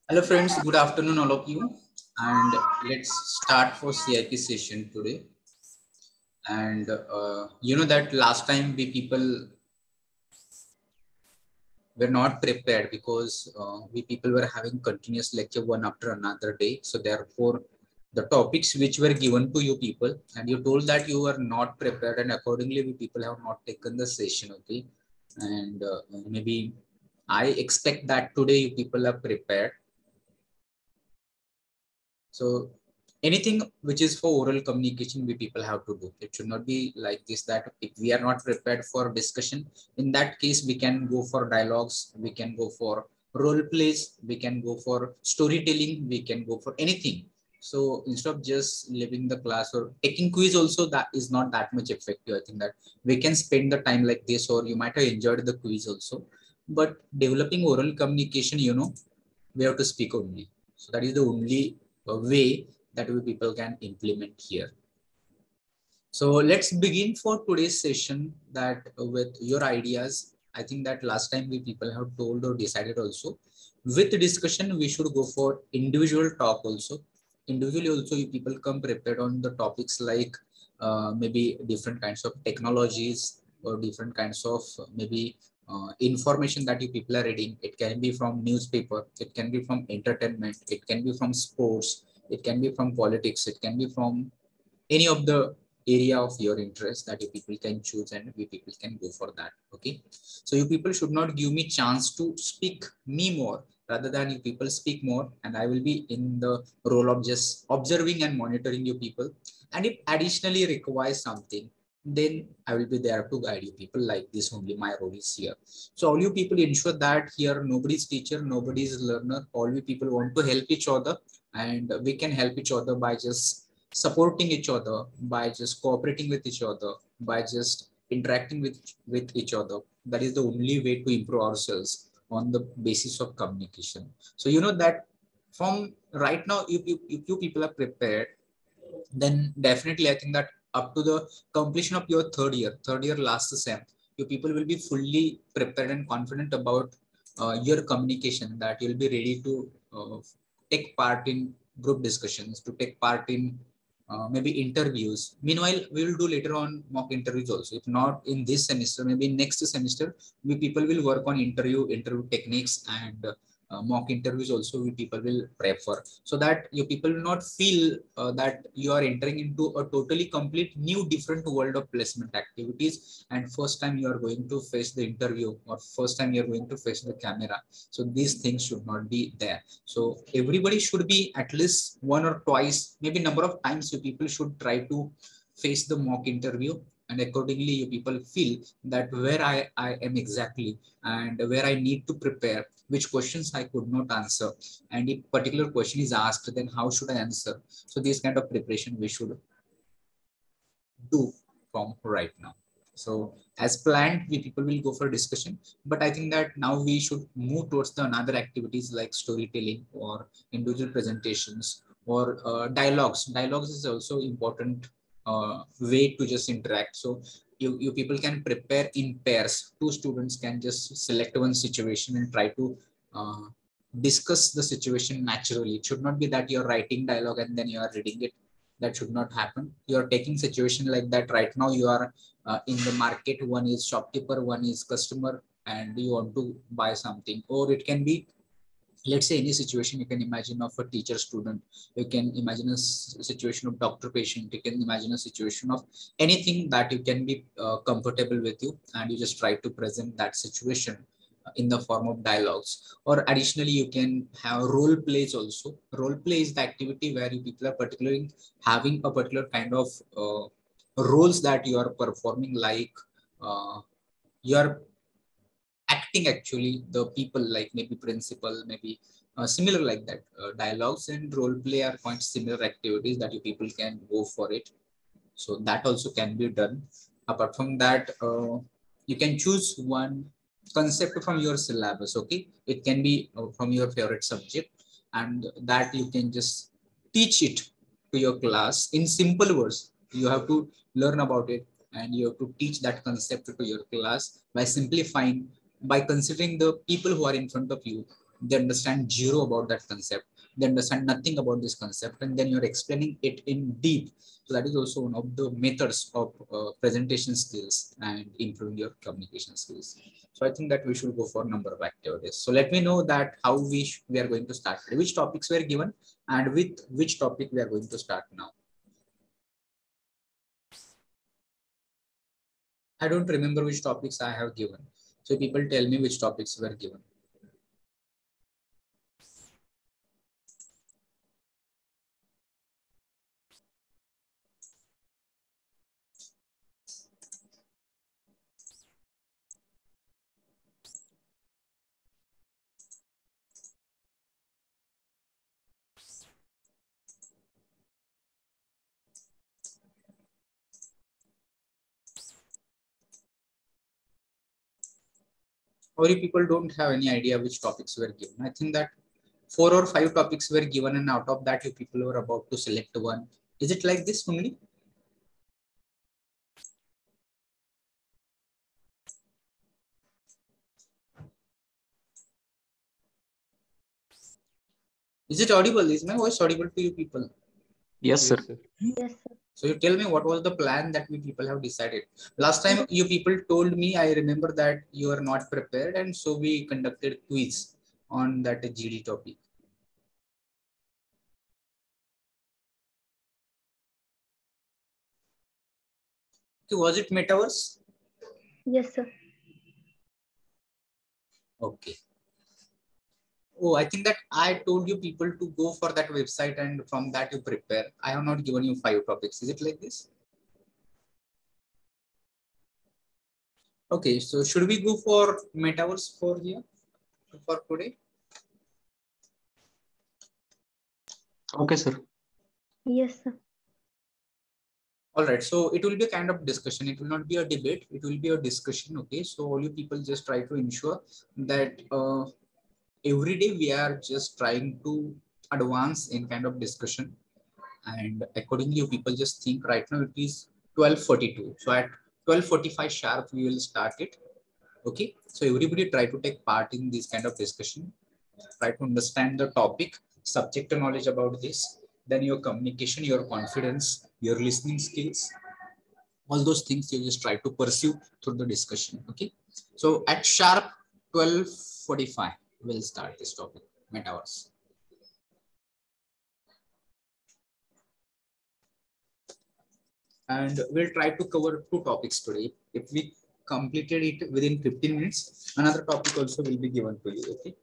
Hello friends, good afternoon all of you, and let's start for CIP session today. And you know that last time we people were not prepared because we people were having continuous lecture one after another day. So therefore, the topics which were given to you people, and you told that you were not prepared, and accordingly we people have not taken the session. Okay, and maybe I expect that today you people are prepared. So anything which is for oral communication, we people have to do. It should not be like this that if we are not prepared for discussion, in that case, we can go for dialogues, we can go for role plays, we can go for storytelling, we can go for anything. So instead of just leaving the class or taking quiz also, that is not that much effective. I think that we can spend the time like this, or you might have enjoyed the quiz also. But developing oral communication, we have to speak only. So that is the only way that we people can implement here. So let's begin for today's session that with your ideas. I think that last time we people have told or decided also. With discussion, we should go for individual talk also. Individually also, you people come prepared on the topics like maybe different kinds of technologies or different kinds of maybe information that you people are reading. It can be from newspaper, it can be from entertainment, it can be from sports, it can be from politics, it can be from any of the area of your interest that you people can choose, and we people can go for that. Okay, so you people should not give me chance to speak me more, rather than you people speak more, and I will be in the role of just observing and monitoring you people. And if additionally requires something, then I will be there to guide you people. Like this only my role is here. So all you people ensure that here nobody's teacher, nobody's learner, all we people want to help each other, and we can help each other by just supporting each other, by just cooperating with each other, by just interacting with each other. That is the only way to improve ourselves on the basis of communication. So you know that from right now, if you people are prepared, then definitely I think that up to the completion of your third year last sem, you people will be fully prepared and confident about your communication, that you'll be ready to take part in group discussions, to take part in maybe interviews. Meanwhile, we will do later on mock interviews also. If not in this semester, maybe next semester, we people will work on interview techniques, and mock interviews also we people will prep for, so that you people will not feel that you are entering into a totally complete new different world of placement activities, and first time you are going to face the interview, or first time you are going to face the camera. So these things should not be there. So everybody should be at least one or twice, maybe number of times, you people should try to face the mock interview, and accordingly you people feel that where I am exactly, and where I need to prepare, which questions I could not answer, and if particular question is asked, then how should I answer. So this kind of preparation we should do from right now. So as planned, we people will go for discussion, but I think that now we should move towards the another activities like storytelling or individual presentations or dialogues. Dialogues is also important way to just interact. So you people can prepare in pairs. Two students can just select one situation and try to uh, discuss the situation naturally. It should not be that you're writing dialogue and then you are reading it. That should not happen. You are taking situation like that. Right now you are in the market, one is shopkeeper, one is customer, and you want to buy something. Or it can be, let's say, any situation you can imagine of a teacher student, you can imagine a situation of doctor patient, you can imagine a situation of anything that you can be comfortable with you, and you just try to present that situation in the form of dialogues. Or additionally, you can have role plays also. Role play is the activity where you people are particularly having a particular kind of roles that you are performing, like you are acting actually the people, like maybe principal, maybe similar like that. Dialogues and role play are quite similar activities that you people can go for it. So that also can be done. Apart from that, you can choose one concept from your syllabus. Okay, it can be from your favorite subject, and that you can just teach it to your class in simple words. You have to learn about it, and you have to teach that concept to your class by simplifying, by considering the people who are in front of you, they understand zero about that concept, they understand nothing about this concept, and then you're explaining it in deep. So that is also one of the methods of presentation skills and improving your communication skills. So I think that we should go for number of activities. So let me know that how we are going to start, which topics were given, and with which topic we are going to start now. I don't remember which topics I have given. So people tell me which topics were given. Or you people don't have any idea which topics were given. I think that 4 or 5 topics were given, and out of that, you people were about to select one. Is it like this only? Is it audible? Is my voice audible to you people? Yes, sir. Yes, sir. So you tell me what was the plan that we people have decided. Last time you people told me, I remember that you are not prepared, and so we conducted quiz on that GD topic. Okay, was it metaverse? Yes, sir. Okay. Oh, I think that I told you people to go for that website and from that you prepare. I have not given you 5 topics. Is it like this? Okay, so should we go for metaverse for here for today? Okay, sir. Yes, sir. All right, so it will be a kind of discussion. It will not be a debate. It will be a discussion. Okay, so all you people just try to ensure that every day we are just trying to advance in kind of discussion, and accordingly you people just think. Right now it is 12:42, so at 12:45 sharp we will start it. Okay, so everybody try to take part in this kind of discussion, try to understand the topic, subject knowledge about this, then your communication, your confidence, your listening skills, all those things you just try to pursue through the discussion. Okay, so at sharp 12:45 we'll start this topic, metaverse. And we'll try to cover 2 topics today. If we completed it within 15 minutes, another topic also will be given to you. Okay.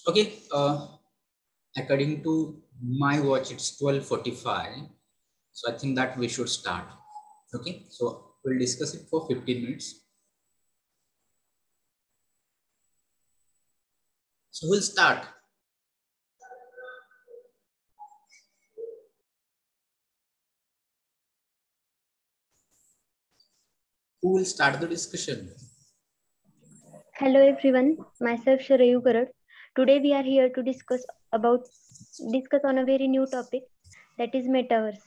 Okay. According to my watch, it's 12:45. So I think that we should start. Okay. So we'll discuss it for 15 minutes. So we'll start. Who will start the discussion? Hello everyone, myself Sharayu Garad. Today we are here to discuss on a very new topic, that is metaverse.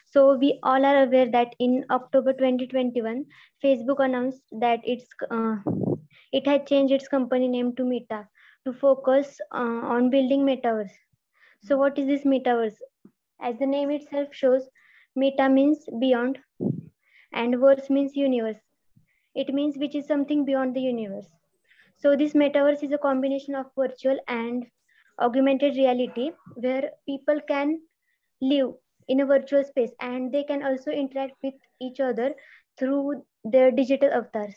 So we all are aware that in October 2021, Facebook announced that it had changed its company name to Meta to focus on building metaverse. So what is this metaverse? As the name itself shows, meta means beyond and verse means universe. It means which is something beyond the universe. So this metaverse is a combination of virtual and augmented reality where people can live in a virtual space and they can also interact with each other through their digital avatars.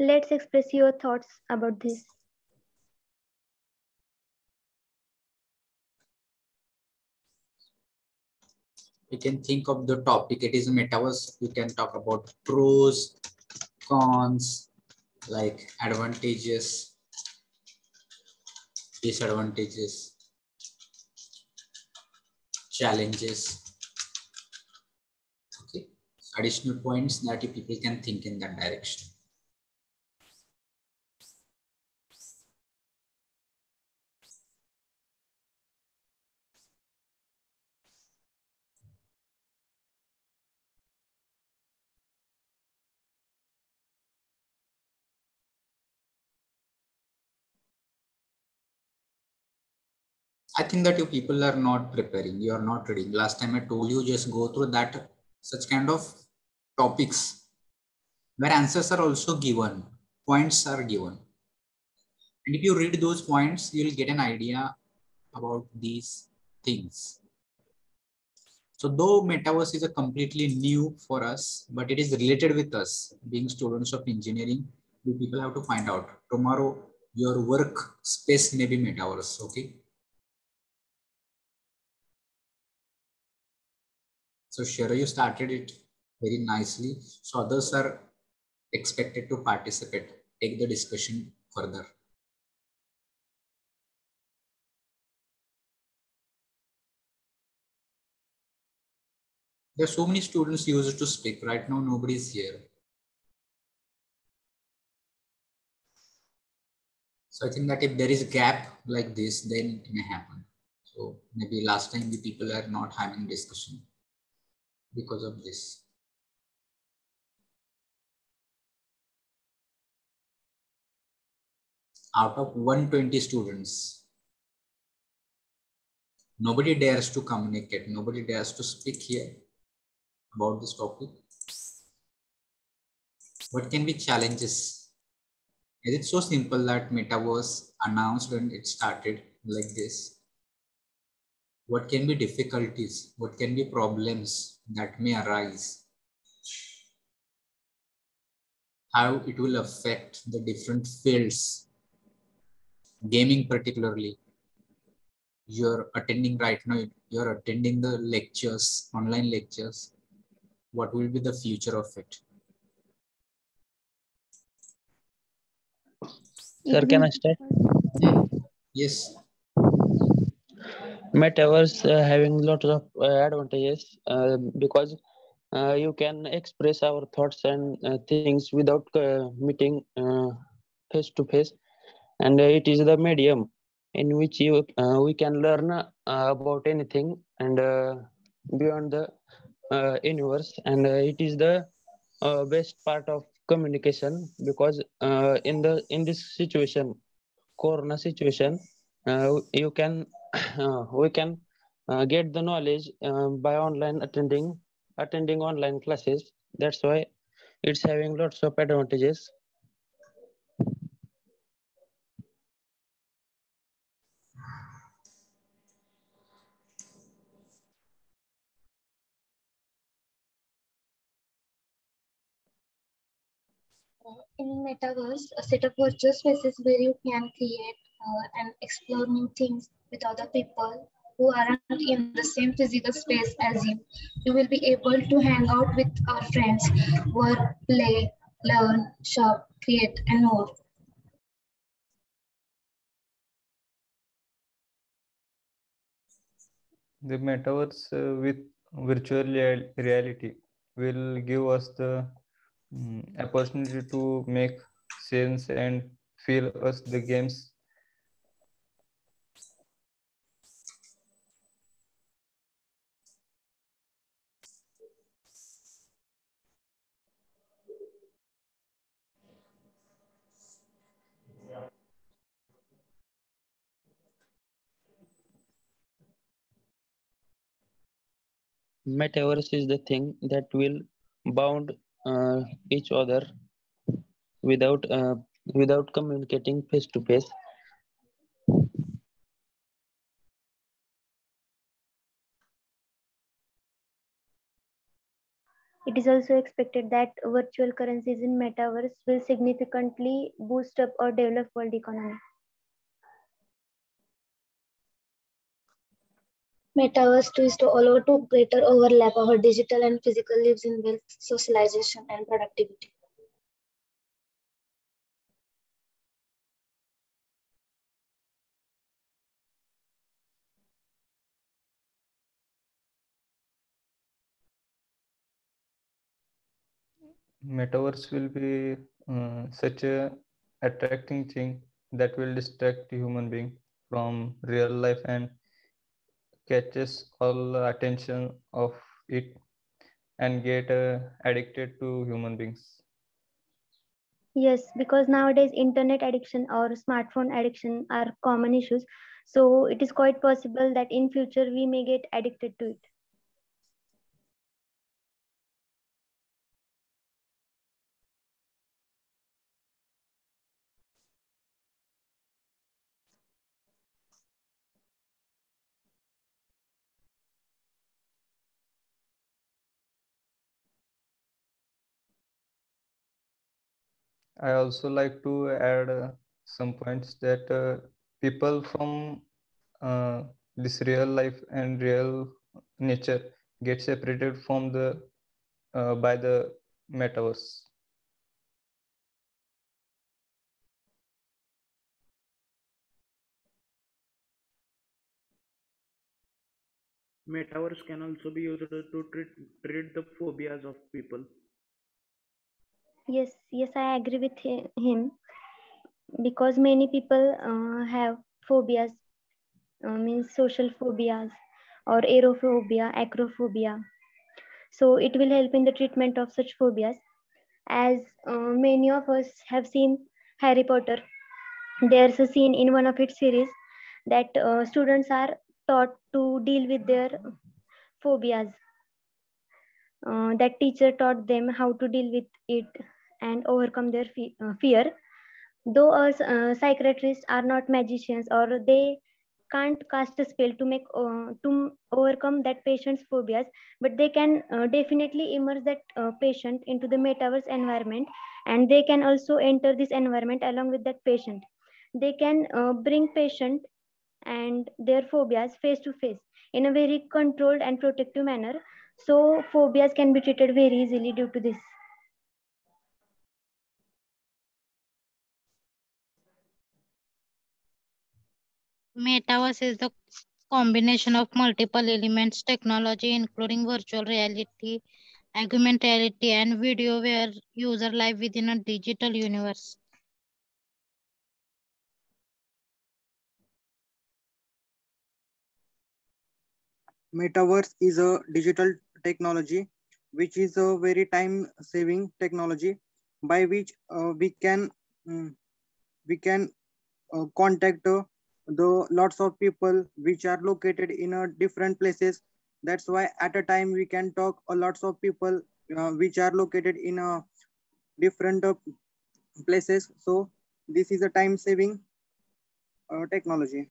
Let's express your thoughts about this. We can think of the topic. It is metaverse. We can talk about pros, cons, like advantages, disadvantages, challenges. Okay, additional points that people can think in that direction. I think that you people are not preparing. You are not reading. Last time I told you just go through that such kind of topics where answers are also given, points are given. And if you read those points, you'll get an idea about these things. So though metaverse is a completely new for us, but it is related with us being students of engineering, we people have to find out tomorrow your work space may be metaverse. Okay. So Shara, you started it very nicely. So others are expected to participate, take the discussion further. There are so many students used to speak. Right now, nobody is here. So I think that if there is a gap like this, then it may happen. So maybe last time the people are not having discussion because of this. Out of 120 students, nobody dares to communicate. Nobody dares to speak here about this topic. What can be challenges? Is it so simple that metaverse announced when it started like this? What can be difficulties? What can be problems that may arise? How it will affect the different fields, gaming particularly. You're attending right now, you're attending the lectures, online lectures. What will be the future of it? Sir, can I start? Yes. Metaverse having lots of advantages because you can express our thoughts and things without meeting face to face, and it is the medium in which we can learn about anything and beyond the universe, and it is the best part of communication because in this situation, corona situation, you can we can get the knowledge by online attending online classes. That's why it's having lots of advantages. In metaverse, a set of virtual spaces where you can create and explore new things with other people who aren't in the same physical space as you. You will be able to hang out with our friends, work, play, learn, shop, create, and more. The metaverse with virtual reality will give us the opportunity to make sense and feel us the games. Metaverse is the thing that will bound each other without without communicating face to face. It is also expected that virtual currencies in metaverse will significantly boost up or develop world economy. Metaverse too is to allow to greater overlap our digital and physical lives in wealth, socialization, and productivity. Metaverse will be such a attracting thing that will distract human being from real life and catches all attention of it and get addicted to human beings. Yes, because nowadays internet addiction or smartphone addiction are common issues. So it is quite possible that in future we may get addicted to it. I also like to add some points that people from this real life and real nature get separated from the by the metaverse. Metaverse can also be used to treat the phobias of people. Yes, I agree with him because many people have phobias, means social phobias or aerophobia, acrophobia. So it will help in the treatment of such phobias. As many of us have seen Harry Potter, there's a scene in one of its series that students are taught to deal with their phobias. That teacher taught them how to deal with it and overcome their fear. Though psychiatrists are not magicians or they can't cast a spell to make to overcome that patient's phobias, but they can definitely immerse that patient into the metaverse environment, and they can also enter this environment along with that patient. They can bring patient and their phobias face to face in a very controlled and protective manner, so phobias can be treated very easily due to this. Metaverse is the combination of multiple elements, technology including virtual reality, augmented reality, and video where user live within a digital universe. Metaverse is a digital technology which is a very time saving technology by which mm, we can contact the lots of people which are located in different places. That's why at a time we can talk a lots of people which are located in different places. So this is a time saving technology.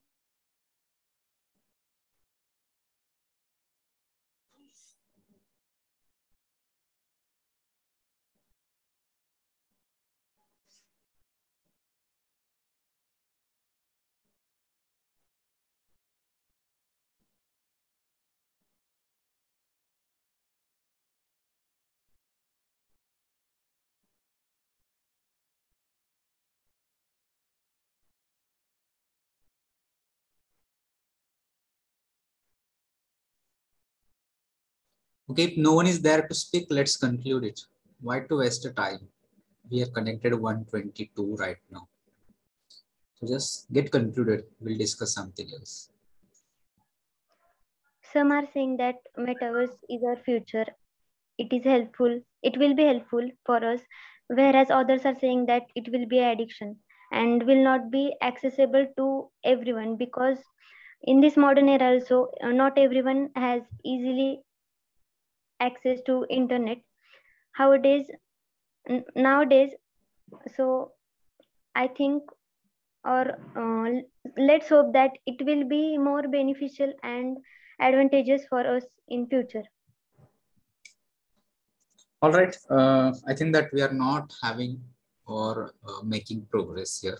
Okay, if no one is there to speak, let's conclude it. Why to waste the time? We are connected 122 right now. So just get concluded. We'll discuss something else. Some are saying that metaverse is our future. It is helpful. It will be helpful for us. Whereas others are saying that it will be addiction and will not be accessible to everyone, because in this modern era also not everyone has easily access to internet nowadays. So I think, or let's hope that it will be more beneficial and advantageous for us in future. All right. I think that we are not having or making progress here,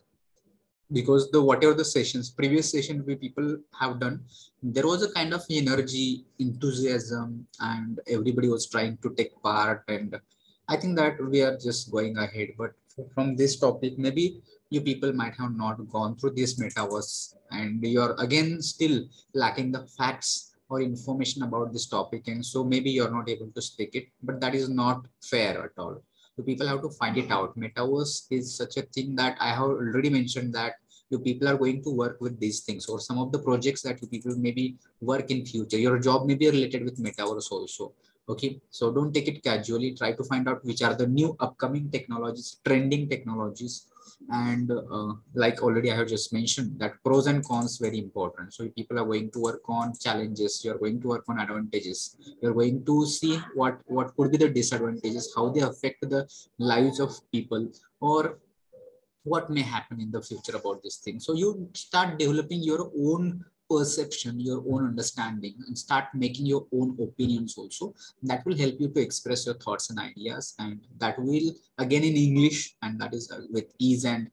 because the whatever the sessions, previous session we people have done, there was a kind of energy, enthusiasm, and everybody was trying to take part. And I think that we are just going ahead. But from this topic, maybe you people might have not gone through this metaverse, and you're again still lacking the facts or information about this topic, and so maybe you're not able to speak it. But that is not fair at all. So people have to find it out. Metaverse is such a thing that I have already mentioned that you people are going to work with these things, or some of the projects that you people maybe work in future. Your job may be related with metaverse also. Okay, so don't take it casually. Try to find out which are the new upcoming technologies, trending technologies, and like already I have just mentioned that pros and cons very important. So people are going to work on challenges. You are going to work on advantages. You're going to see what could be the disadvantages, how they affect the lives of people, or what may happen in the future about this thing. So you start developing your own perception, your own understanding, and start making your own opinions also. That will help you to express your thoughts and ideas, and that will again in English, and that is with ease and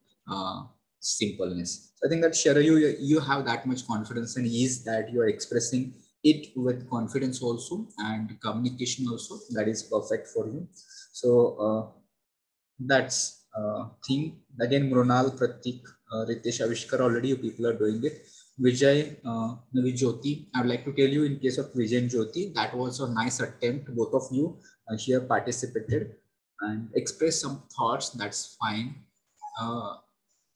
simpleness. So I think that Shara, you have that much confidence and ease that you are expressing it with confidence also, and communication also. That is perfect for you. So that's thing. Again, Mronal, Pratik, Ritesh, Avishkar, already you people are doing it. Vijay, maybe Jyoti, I would like to tell you in case of Vijay and Jyoti, that was a nice attempt. Both of you here participated and expressed some thoughts. That's fine.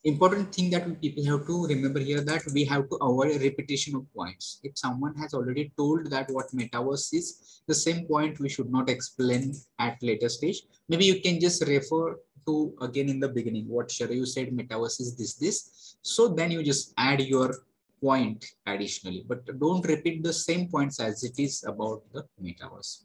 Important thing that people have to remember here, that we have to avoid repetition of points. If someone has already told that what metaverse is, the same point we should not explain at later stage. Maybe you can just refer to again in the beginning what Sharayu said, metaverse is this. So then you just add your point additionally, but don't repeat the same points as it is about the metaverse.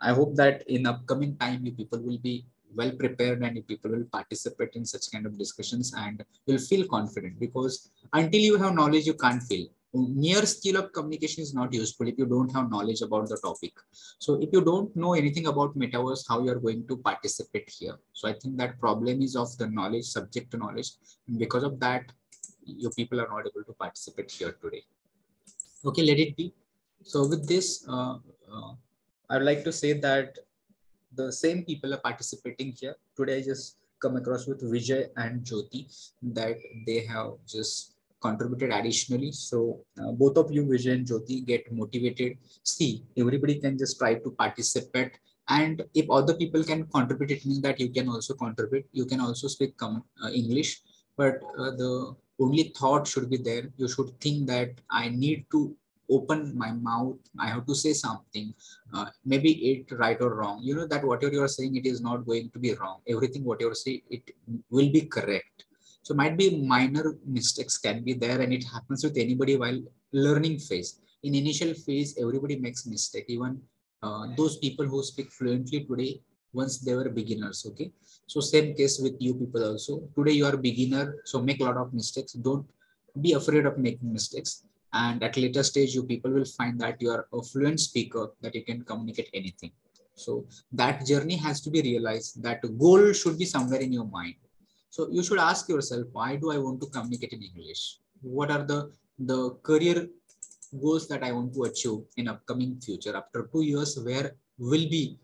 I hope that in upcoming time, you people will be well prepared and you people will participate in such kind of discussions and will feel confident, because until you have knowledge, you can't feel. Mere skill of communication is not useful if you don't have knowledge about the topic. So if you don't know anything about metaverse, how you are going to participate here? So I think that problem is of the knowledge, subject knowledge. And because of that, you people are not able to participate here today. Okay, let it be. So with this, I would like to say that the same people are participating here. Today, I just come across with Vijay and Jyoti that they have just contributed additionally. So both of you, Vijay and Jyoti, get motivated. See, everybody can just try to participate. And if other people can contribute, it means that you can also contribute. You can also speak English, but the only thought should be there. You should think that I need to open my mouth. I have to say something. Maybe it right or wrong. You know that whatever you are saying, it is not going to be wrong. Everything what you are saying, it will be correct. So might be minor mistakes can be there, and it happens with anybody while learning phase. In initial phase, everybody makes mistake. Even those people who speak fluently today, once they were beginners. Okay, so same case with you people also. Today you are beginner, so make a lot of mistakes. Don't be afraid of making mistakes, and at later stage you people will find that you are a fluent speaker, that you can communicate anything. So that journey has to be realized, that goal should be somewhere in your mind. So you should ask yourself, why do I want to communicate in English? What are the career goals that I want to achieve in upcoming future? After 2 years, where will be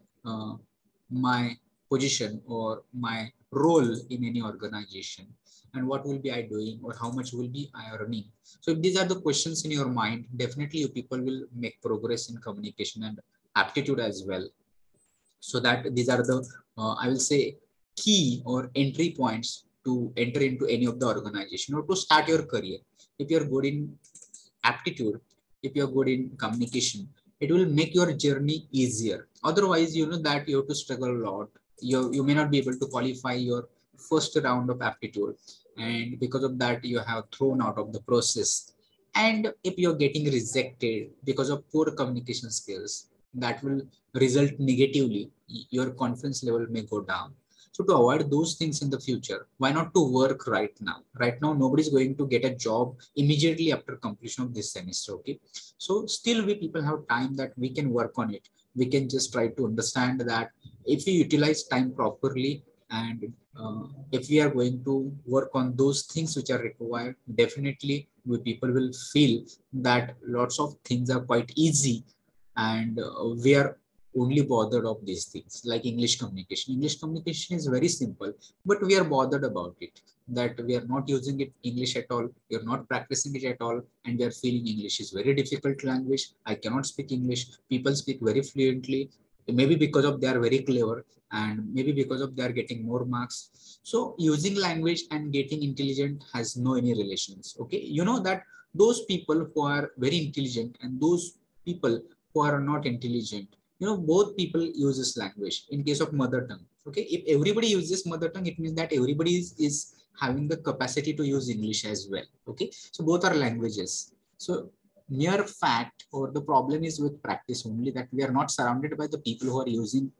my position or my role in any organization, and what will be I doing, or how much will be I earning. So if these are the questions in your mind, definitely you people will make progress in communication and aptitude as well. So that these are the I will say key or entry points to enter into any of the organization or to start your career. If you're good in aptitude, if you're good in communication, it will make your journey easier. Otherwise, you know that you have to struggle a lot. You may not be able to qualify your first round of aptitude, and because of that you have thrown out of the process. And if you're getting rejected because of poor communication skills, that will result negatively. Your confidence level may go down. So to avoid those things in the future, why not to work right now? Right now, nobody's going to get a job immediately after completion of this semester. Okay. So still we people have time that we can work on it. We can just try to understand that if we utilize time properly, and if we are going to work on those things which are required, definitely we people will feel that lots of things are quite easy, and we are only bothered of these things like English communication. English communication is very simple, but we are bothered about it, that we are not using it English at all. We are not practicing it at all. And we are feeling English is very difficult language. I cannot speak English. People speak very fluently, maybe because of they are very clever, and maybe because of they are getting more marks. So using language and getting intelligent has no any relations. Okay. You know that those people who are very intelligent and those people who are not intelligent, you know, both people uses language in case of mother tongue. Okay. If everybody uses mother tongue, it means that everybody is having the capacity to use English as well. Okay. So both are languages. So mere fact or the problem is with practice only, that we are not surrounded by the people who are using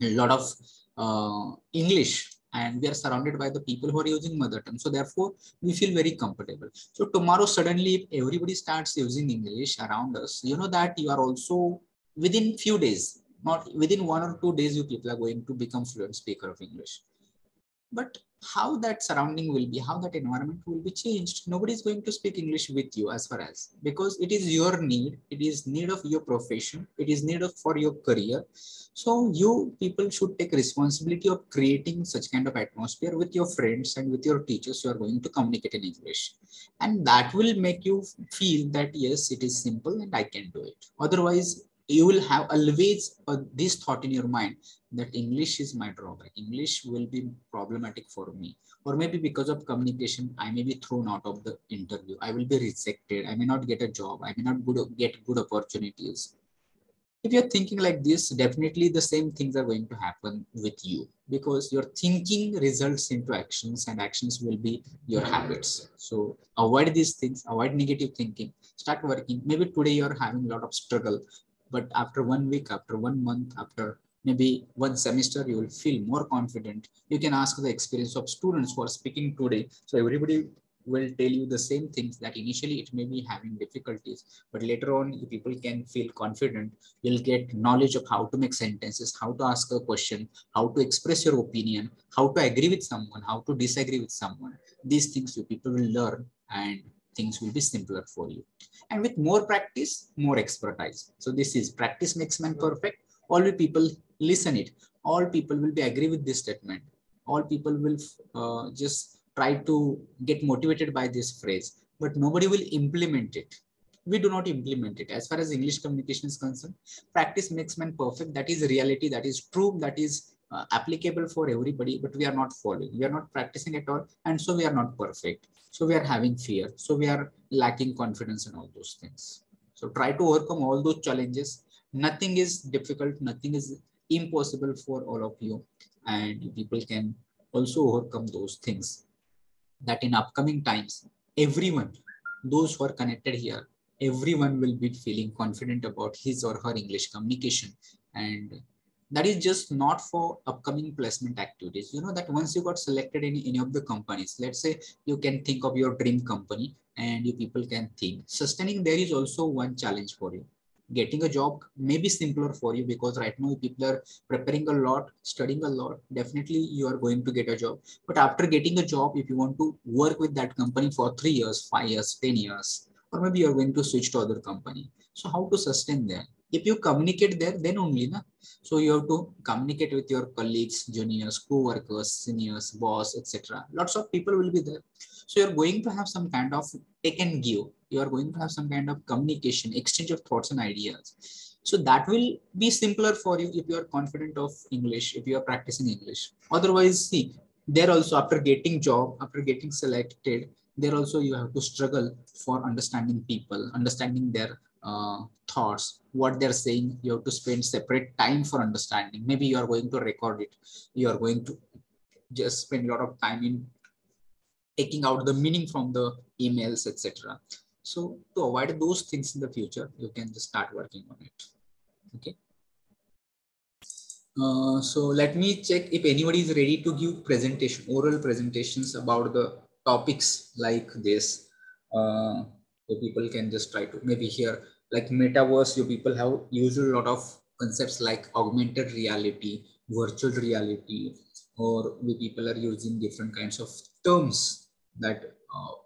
a lot of English, and we are surrounded by the people who are using mother tongue. So therefore we feel very comfortable. So tomorrow suddenly if everybody starts using English around us, you know that you are also within few days, not within 1 or 2 days, you people are going to become fluent speaker of English. But how that surrounding will be, how that environment will be changed, nobody is going to speak English with you, as far as, because it is your need, it is need of your profession, it is need of for your career. So you people should take responsibility of creating such kind of atmosphere with your friends and with your teachers who are going to communicate in English, and that will make you feel that yes, it is simple and I can do it. Otherwise you will have always this thought in your mind that English is my drawback. English will be problematic for me. Or maybe because of communication, I may be thrown out of the interview. I will be rejected. I may not get a job. I may not get good opportunities. If you're thinking like this, definitely the same things are going to happen with you, because your thinking results into actions, and actions will be your habits. So avoid these things, avoid negative thinking, start working. Maybe today you're having a lot of struggle, but after 1 week, after 1 month, after maybe one semester, you will feel more confident. You can ask the experience of students who are speaking today. So everybody will tell you the same things, that initially it may be having difficulties, but later on people can feel confident. You'll get knowledge of how to make sentences, how to ask a question, how to express your opinion, how to agree with someone, how to disagree with someone. These things you people will learn, and things will be simpler for you. And with more practice, more expertise. So this is practice makes man perfect. All the people listen it. All people will be agree with this statement. All people will just try to get motivated by this phrase, but nobody will implement it. We do not implement it. As far as English communication is concerned, practice makes man perfect. That is reality. That is true. That is applicable for everybody, but we are not following. We are not practicing at all. And so we are not perfect. So we are having fear. So we are lacking confidence in all those things. So try to overcome all those challenges. Nothing is difficult. Nothing is impossible for all of you. And people can also overcome those things. That in upcoming times, everyone, those who are connected here, everyone will be feeling confident about his or her English communication. And that is just not for upcoming placement activities. You know that once you got selected in any of the companies, let's say you can think of your dream company, and you people can think sustaining there is also one challenge for you. Getting a job may be simpler for you, because right now people are preparing a lot, studying a lot. Definitely you are going to get a job. But after getting a job, if you want to work with that company for 3 years, 5 years, 10 years, or maybe you're going to switch to other company. So how to sustain them? If you communicate there, then only na. So you have to communicate with your colleagues, juniors, co-workers, seniors, boss, etc. Lots of people will be there. So you're going to have some kind of take and give. You are going to have some kind of communication, exchange of thoughts and ideas. So that will be simpler for you if you are confident of English, if you are practicing English. Otherwise, see, there also after getting job, after getting selected, there also you have to struggle for understanding people, understanding their thoughts, what they're saying. You have to spend separate time for understanding. Maybe you are going to record it. You are going to just spend a lot of time in taking out the meaning from the emails, etc. So to avoid those things in the future, you can just start working on it. Okay. So let me check if anybody is ready to give presentation, oral presentations about the topics like this. So people can just try to maybe here like metaverse. You people have used a lot of concepts like augmented reality, virtual reality, or we people are using different kinds of terms that,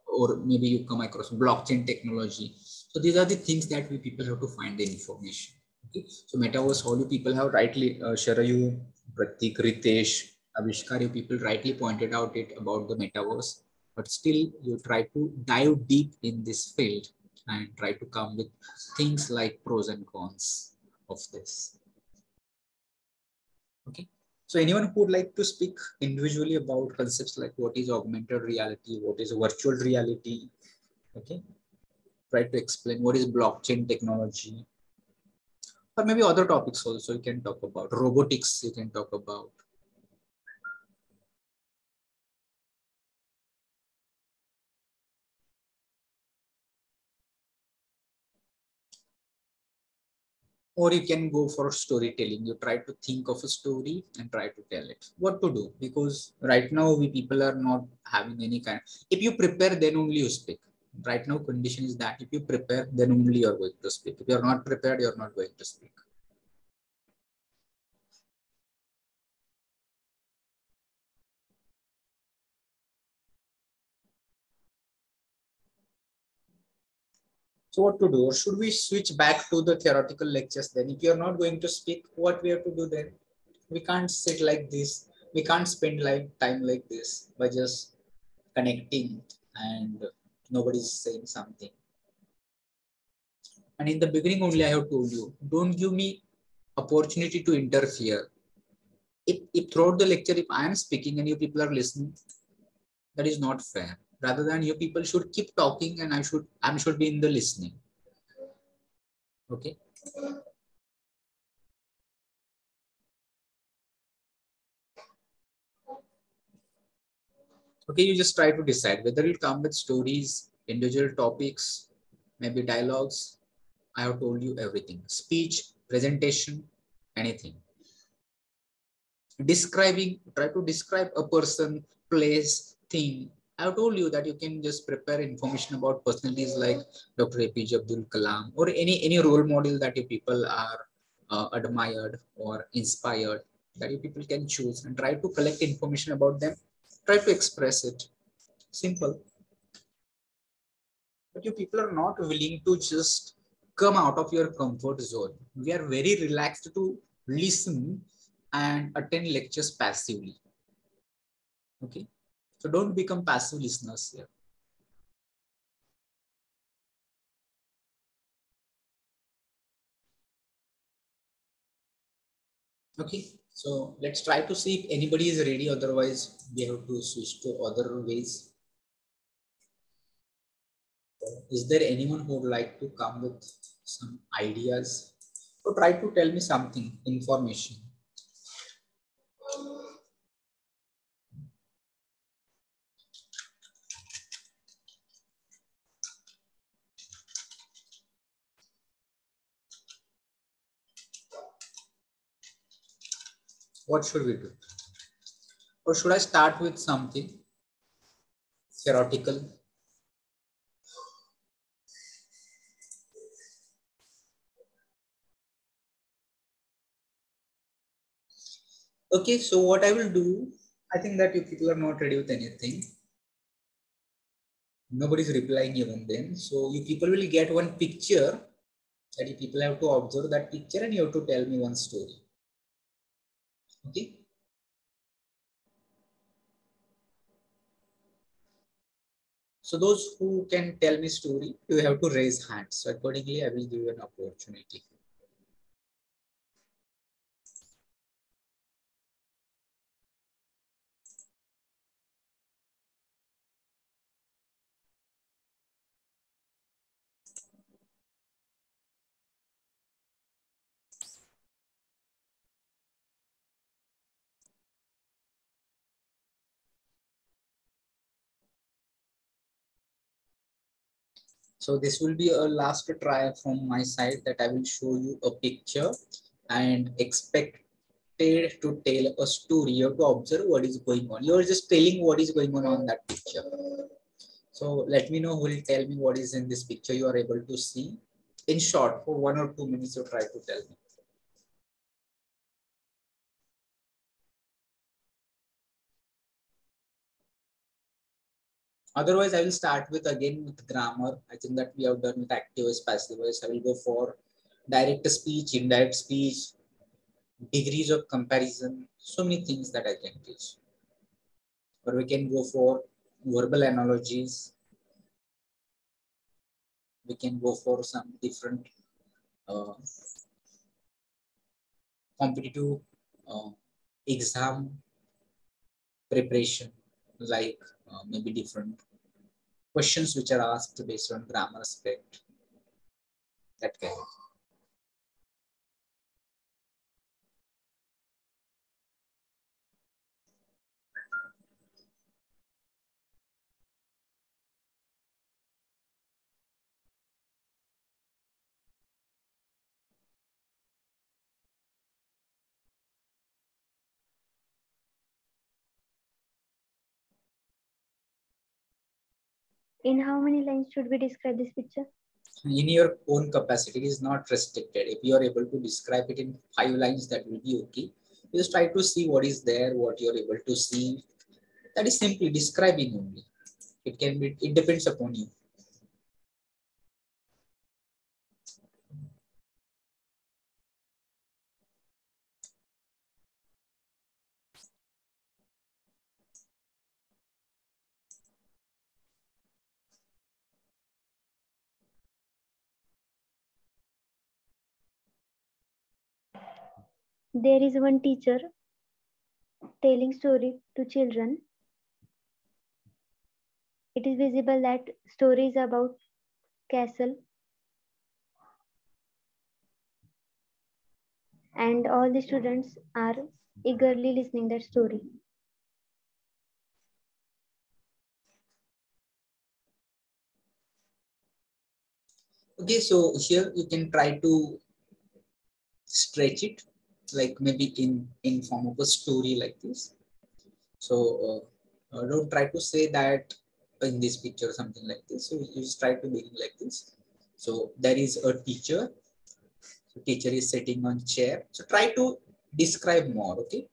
or maybe you come across blockchain technology. So these are the things that we people have to find the information. Okay. So metaverse, all you people have rightly, Sharayu, Pratik, Ritesh, Avishkar, you people rightly pointed out it about the metaverse, but still you try to dive deep in this field and try to come with things like pros and cons of this. Okay. So anyone who would like to speak individually about concepts like what is augmented reality, what is virtual reality, okay, try to explain what is blockchain technology, or maybe other topics also you can talk about. Robotics you can talk about. Or you can go for storytelling. You try to think of a story and try to tell it. What to do? Because right now we people are not having any kind. If you prepare, then only you speak. Right now condition is that if you prepare, then only you're going to speak. If you're not prepared, you're not going to speak. So what to do? Or should we switch back to the theoretical lectures then? If you're not going to speak, what we have to do then? We can't sit like this. We can't spend like time like this by just connecting and nobody's saying something. And in the beginning only I have told you, don't give me opportunity to interfere. If throughout the lecture, if I am speaking and you people are listening, that is not fair. Rather than you people should keep talking and I should be in the listening. Okay. Okay, you just try to decide whether you'll come with stories, individual topics, maybe dialogues. I have told you everything. Speech, presentation, anything. Describing, try to describe a person, place, thing. I have told you that you can just prepare information about personalities like Dr. APJ Abdul Kalam or any role model that you people are admired or inspired, that you people can choose and try to collect information about them. Try to express it. Simple. But you people are not willing to just come out of your comfort zone. We are very relaxed to listen and attend lectures passively. Okay. So don't become passive listeners here. Okay. So let's try to see if anybody is ready. Otherwise, we have to switch to other ways. Is there anyone who would like to come with some ideas? So try to tell me something, information. What should we do? Or should I start with something theoretical? Okay, so what I will do, I think that you people are not ready with anything. Nobody's replying even then. So you people will get one picture That you people have to observe that picture and you have to tell me one story. Okay. So those who can tell me story, you have to raise hands. So accordingly, I will give you an opportunity. So this will be a last try from my side that I will show you a picture and expected to tell a story. You have to observe what is going on. You are just telling what is going on that picture. So let me know who will tell me what is in this picture you are able to see. In short, for 1 or 2 minutes, you try to tell me. Otherwise, I will start with again with grammar. I think that we have done with active voice, passive voice. I will go for direct speech, indirect speech, degrees of comparison, so many things that I can teach. Or we can go for verbal analogies. We can go for some different competitive exam preparation, like maybe different questions which are asked based on grammar aspect, that kind of. In how many lines should we describe this picture? In your own capacity, it is not restricted. If you are able to describe it in 5 lines, that will be okay. Just try to see what is there, what you are able to see. That is simply describing only. It can be, it depends upon you. There is one teacher telling story to children. It is visible that story is about castle and all the students are eagerly listening that story. Okay, so here you can try to stretch it, like maybe in form of a story like this. So don't try to say that in this picture something like this. So you just try to begin like this. So there is a teacher. So teacher is sitting on chair. So try to describe more, okay?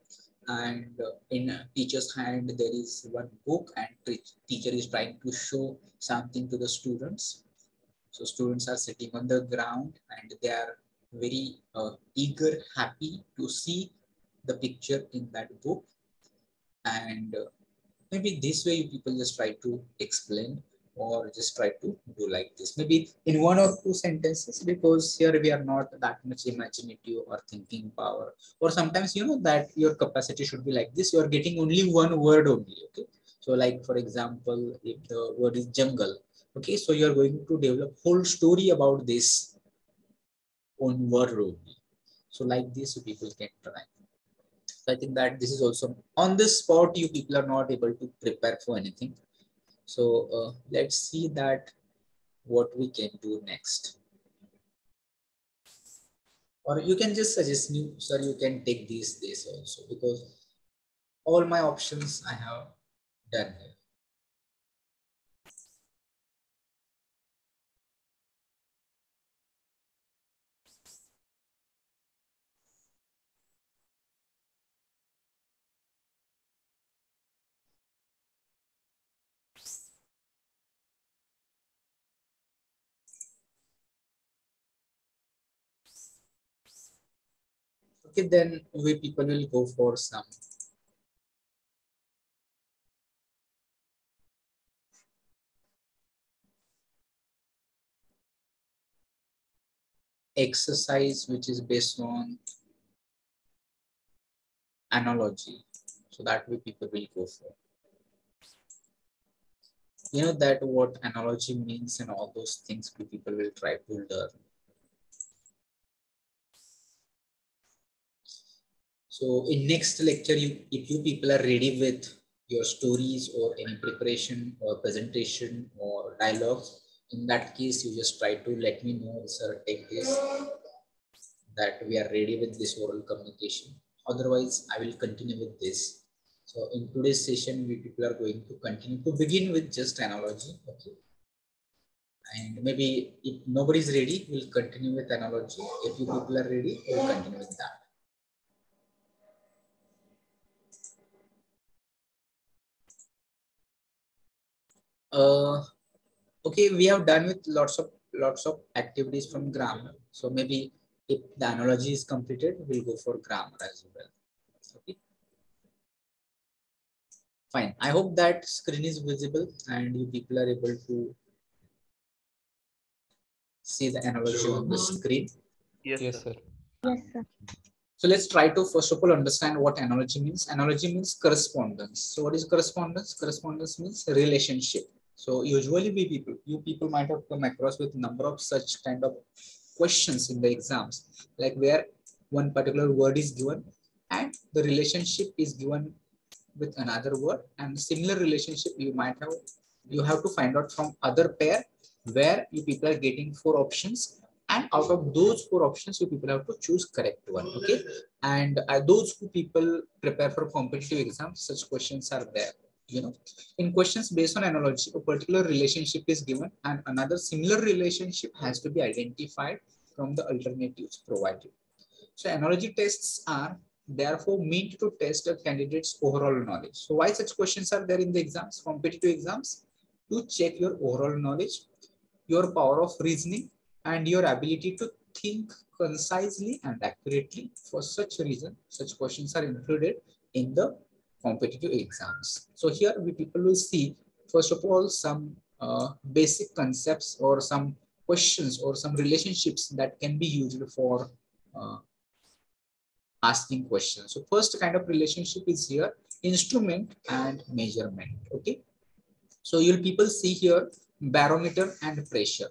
And in teacher's hand there is one book, and teacher is trying to show something to the students. So students are sitting on the ground and they are very eager, happy to see the picture in that book. And maybe this way you people just try to explain or just try to do like this. Maybe in 1 or 2 sentences, because here we are not that much imaginative or thinking power. Or sometimes, you know, that your capacity should be like this. You are getting only one word only, okay? So like, for example, if the word is jungle, okay, so you're going to develop whole story about this on word only. So like this, people can try. So I think that this is also on this spot, you people are not able to prepare for anything. So let's see that what we can do next. Or you can just suggest me, sir, you can take these days also, because all my options I have done here. Okay, then we people will go for some exercise which is based on analogy. So that way people will go for. You know that what analogy means and all those things people will try to learn. So in next lecture, if you people are ready with your stories or any preparation or presentation or dialogues, in that case, you just try to let me know, sir, take this, that we are ready with this oral communication. Otherwise, I will continue with this. So in today's session, we people are going to continue to begin with just analogy. Okay. And maybe if nobody is ready, we'll continue with analogy. If you people are ready, we'll continue with that. Okay, we have done with lots of activities from grammar. So maybe if the analogy is completed, we'll go for grammar as well. Okay. Fine. I hope that screen is visible and you people are able to see the analogy on the screen. Yes, Yes, sir. sir. Yes, sir. So let's try to first of all understand what analogy means. Analogy means correspondence. So what is correspondence? Correspondence means relationship. So usually you people might have come across with number of such kind of questions in the exams, like where one particular word is given and the relationship is given with another word, and similar relationship you have to find out from other pair where you people are getting 4 options, and out of those 4 options you people have to choose correct one. Okay, and those who people prepare for competitive exams, such questions are there. You know, in questions based on analogy, a particular relationship is given and another similar relationship has to be identified from the alternatives provided. So analogy tests are therefore meant to test a candidate's overall knowledge. So why such questions are there in the exams, competitive exams? To check your overall knowledge, your power of reasoning, and your ability to think concisely and accurately. For such a reason, such questions are included in the competitive exams. So here we people will see, first of all, some basic concepts or some questions or some relationships that can be used for asking questions. So first kind of relationship is here, instrument and measurement. Okay. So you'll people see here barometer and pressure.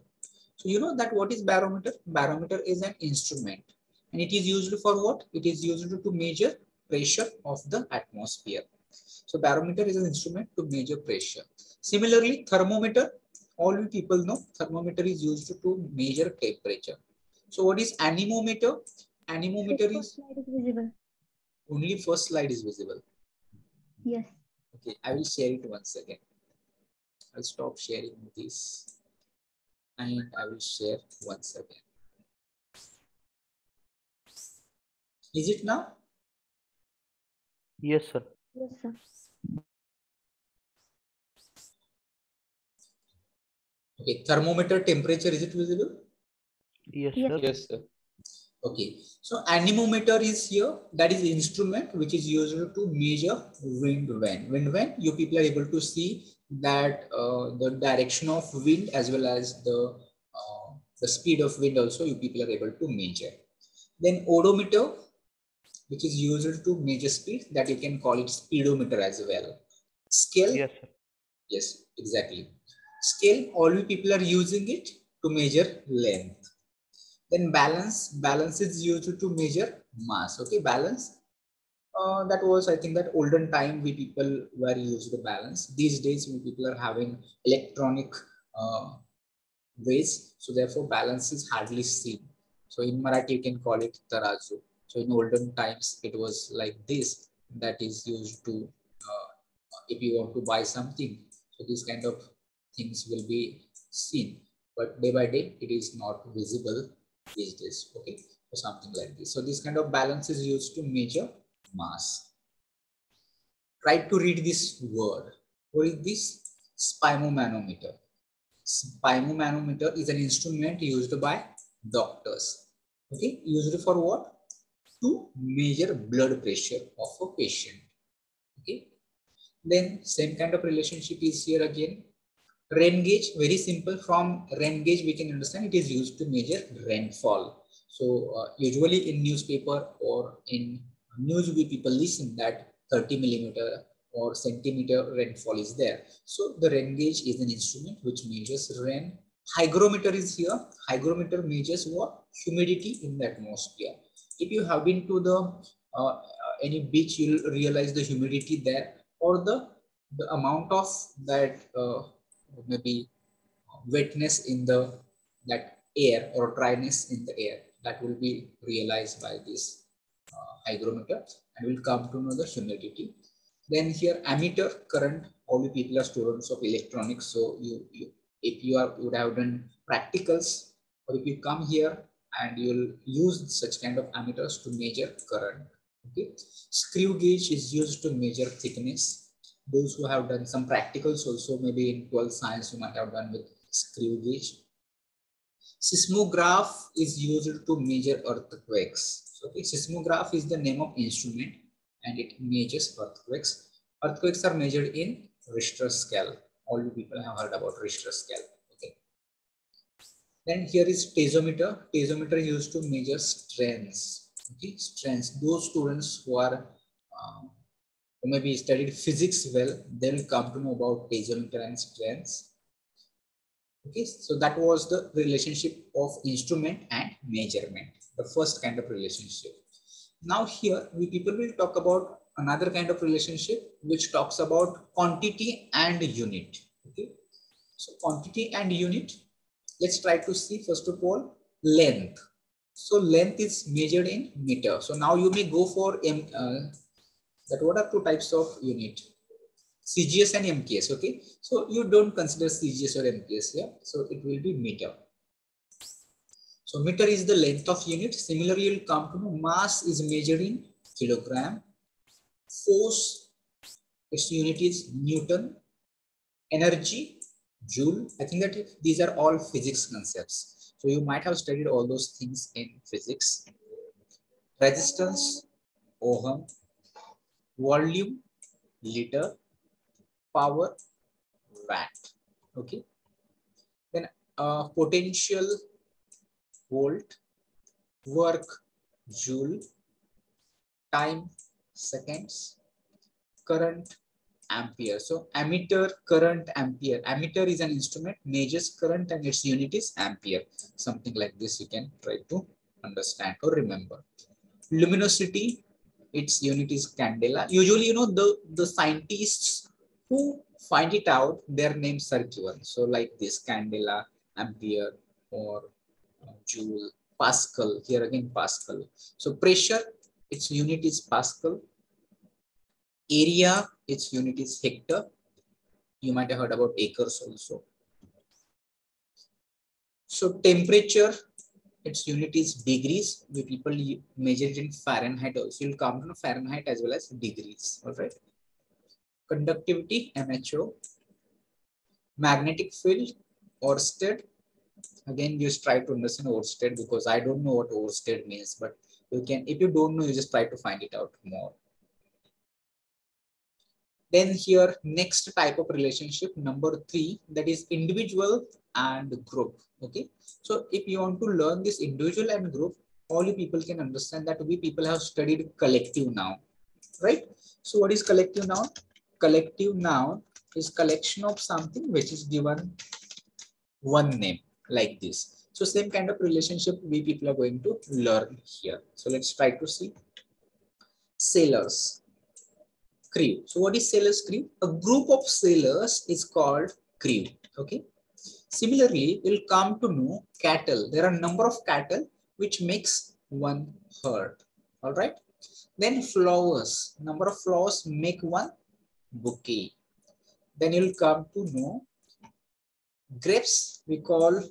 So you know that what is barometer? Barometer is an instrument and it is used for what? It is used to measure pressure of the atmosphere. So barometer is an instrument to measure pressure. Similarly, thermometer, all you people know, thermometer is used to measure temperature. So what is anemometer? Anemometer is visible. only first slide is visible. Yes. Okay, I will share it once again. I'll stop sharing this and I will share once again. Is it now? Yes, sir. Yes, sir. Okay, thermometer temperature, is it visible? Yes, Yes. sir. Yes, sir. Okay, so anemometer is here. That is the instrument which is used to measure wind vane. Wind vane, you people are able to see that the direction of wind as well as the speed of wind also you people are able to measure. Then odometer, which is used to measure speed, that you can call it speedometer as well. Scale, Yes, sir. yes, exactly. Scale, all you people are using it to measure length. Then balance is used to measure mass. Okay, balance. That was, I think, that olden time we people were used to balance. These days we people are having electronic ways, so therefore balance is hardly seen. So in Marathi you can call it tarazu. So in olden times it was like this, that is used to if you want to buy something. So these kind of things will be seen, but day by day it is not visible these days. Okay, so something like this. So this kind of balance is used to measure mass. Try to read this word. What is this? Spimomanometer. Spimomanometer is an instrument used by doctors. Okay, used for what? to measure blood pressure of a patient. Okay. Then same kind of relationship is here again. Rain gauge, very simple. From rain gauge, we can understand it is used to measure rainfall. So usually in newspaper or in news, we people listen that 30 millimeter or centimeter rainfall is there. So the rain gauge is an instrument which measures rain. Hygrometer is here. Hygrometer measures what? Humidity in the atmosphere. If you have been to the any beach, you'll realize the humidity there, or the amount of that maybe wetness in the that air or dryness in the air, that will be realized by this hygrometer, and we'll come to know the humidity. Then here ammeter, current. All you people are students of electronics, so if you would have done practicals, or if you come here and you'll use such kind of ammeters to measure current. Okay, screw gauge is used to measure thickness. Those who have done some practicals also, maybe in 12th science, you might have done with screw gauge. Seismograph is used to measure earthquakes. So, okay, seismograph is the name of instrument and it measures earthquakes. Earthquakes are measured in Richter scale. All you people have heard about Richter scale. Okay. Then here is piezometer. Piezometer is used to measure strains. Okay, strains. Those students who are maybe studied physics well, they'll come to know about piezometer and strains. Okay, so that was the relationship of instrument and measurement, the first kind of relationship. Now here we people will talk about another kind of relationship which talks about quantity and unit. Okay, so quantity and unit, let's try to see first of all length. So length is measured in meter. So now you may go for that what are two types of unit? CGS and MKS. Okay, so you don't consider CGS or MKS here, so it will be meter. So meter is the length of unit. Similarly, you'll come to know mass is measured in kilogram. Force, its unit is Newton. Energy, joule. I think that these are all physics concepts. So you might have studied all those things in physics. Resistance, ohm. Volume, liter. Power, watt. Okay. Then potential, volt. Work, joule. Time, seconds. Current, ampere. So ammeter, current, ampere. Ammeter is an instrument, measures current and its unit is ampere. Something like this you can try to understand or remember. Luminosity, its unit is candela. Usually, you know, the scientists who find it out, their names are given. So like this, candela, ampere, or joule, Pascal. Here again, Pascal. So pressure, its unit is Pascal. Area, its unit is hectare. You might have heard about acres also. So temperature, its unit is degrees. We people measure it in Fahrenheit also. You'll come to know Fahrenheit as well as degrees. All right. Conductivity, MHO. Magnetic field, Oersted. Again, just try to understand Oersted because I don't know what Oersted means, but you can, if you don't know, you just try to find it out more. Then here, next type of relationship, number 3, that is individual and group. Okay. So if you want to learn this individual and group, all you people can understand that we people have studied collective noun, right? So what is collective noun? Collective noun is collection of something which is given one name like this. So same kind of relationship we people are going to learn here. So let's try to see. Sailors. Crew. So what is sailors crew? A group of sailors is called crew. Okay. Similarly, we'll come to know cattle. There are a number of cattle which makes one herd. All right. Then flowers. Number of flowers make one bouquet. Then you'll come to know grapes. We call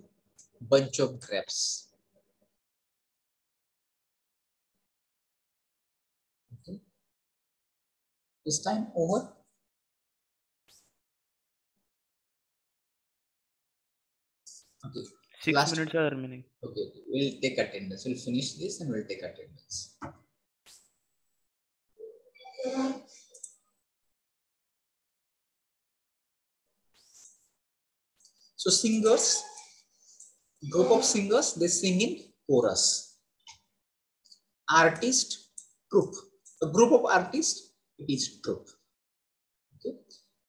bunch of grapes. Okay. Is time over? Okay. 6 minutes are remaining. Okay, we'll take attendance. We'll finish this and we'll take attendance. So singers, group of singers, they sing in chorus. Artist, group. A group of artists, it is group. Okay.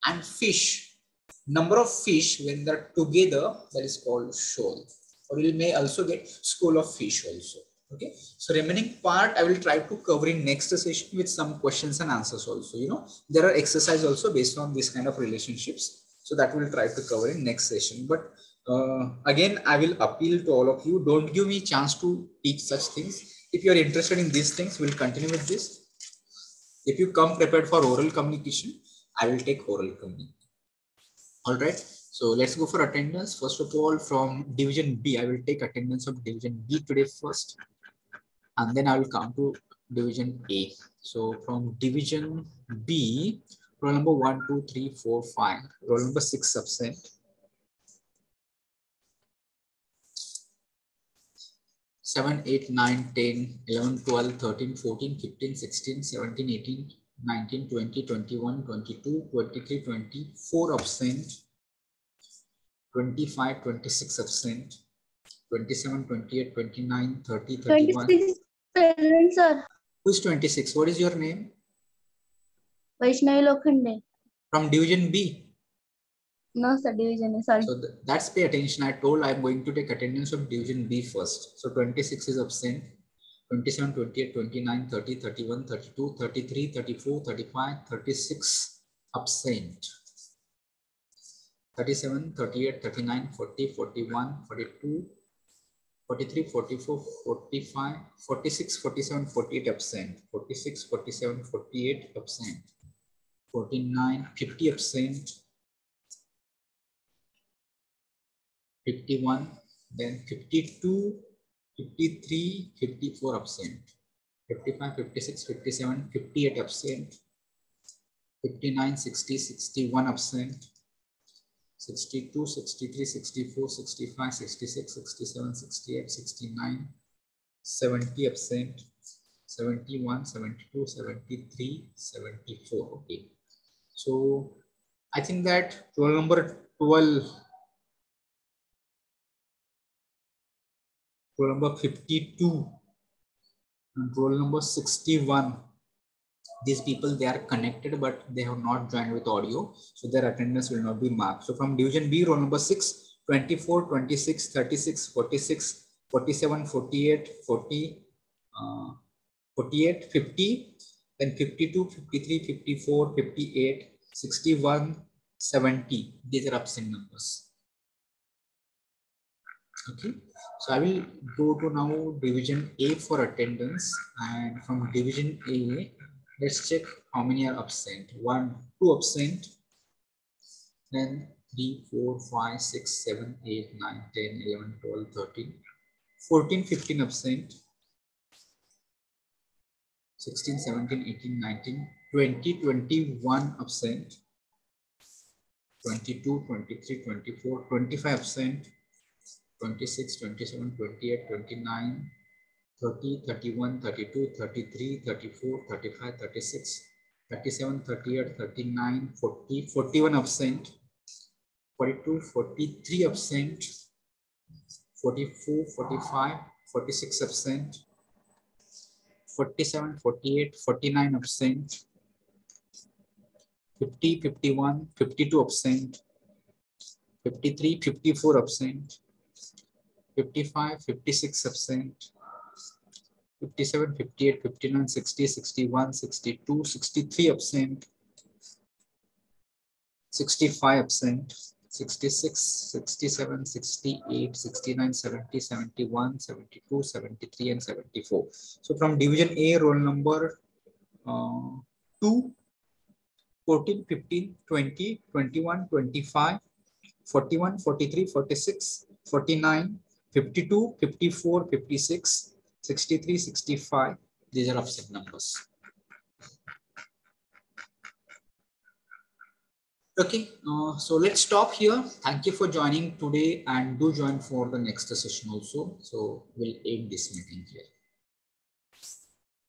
And fish, number of fish when they're together, that is called shoal. Or you may also get school of fish also. Okay. So remaining part I will try to cover in next session with some questions and answers also. You know, there are exercises also based on this kind of relationships. So that we'll try to cover in next session. But again, I will appeal to all of you. Don't give me chance to teach such things. If you are interested in these things, we'll continue with this. If you come prepared for oral communication, I will take oral communication. All right. So let's go for attendance. First of all, from division B, I will take attendance of division B today first. And then I will come to division A. So from division B, roll number 1, 2, 3, 4, 5. Roll number 6 absent. 7, 8, 9, 10, 11, 12, 13, 14, 15, 16, 17, 18, 19, 20, 21, 22, 23, 24 absent. 25, 26 absent. 27, 28, 29, 30, 31. 26 present, sir. Who is 26? What is your name? Vaishnavi Lokhande. From division B? No, sir, division. Sorry. So that's pay attention. I told I'm going to take attendance of division B first. So 26 is absent. 27, 28, 29, 30, 31, 32, 33, 34, 35, 36 absent. 37, 38, 39, 40, 41, 42, 43, 44, 45, 46, 47, 48 absent. 46, 47, 48 absent. 49, 50 absent. 51, then 52, 53, 54 absent. 55, 56, 57, 58 absent. 59, 60, 61 absent. 62, 63, 64, 65, 66, 67, 68, 69, 70 absent, 71, 72, 73, 74. Okay. So I think that roll number 12, roll number 52, and roll number 61. These people, they are connected, but they have not joined with audio. So their attendance will not be marked. So from division B, roll number 6, 24, 26, 36, 46, 47, 48, 40, 48, 50, then 52, 53, 54, 58, 61, 70. These are absent numbers. Okay. So I will go to now division A for attendance, and from division A, let's check how many are absent. 1, 2 absent, then 3, 4, 5, 6, 7, 8, 9, 10, 11, 12, 13, 14, 15 absent, 16, 17, 18, 19, 20, 21 absent, 22, 23, 24, 25 absent, 26, 27, 28, 29, 30, 31, 32, 33, 34, 35, 36, 37, 38, 39, 40, 41 absent, 42, 43 absent, 44, 45, 46 absent, 47, 48, 49 absent, 50, 51, 52 absent, 53, 54 absent, 55, 56 absent, 57, 58, 59, 60, 61, 62, 63 absent, 65 absent, 66, 67, 68, 69, 70, 71, 72, 73, and 74. So from division A, roll number 2, 14, 15, 20, 21, 25, 41, 43, 46, 49, 52, 54, 56, 63, 65. These are absent numbers. Okay, so let's stop here. Thank you for joining today, and do join for the next session also. So we'll end this meeting here.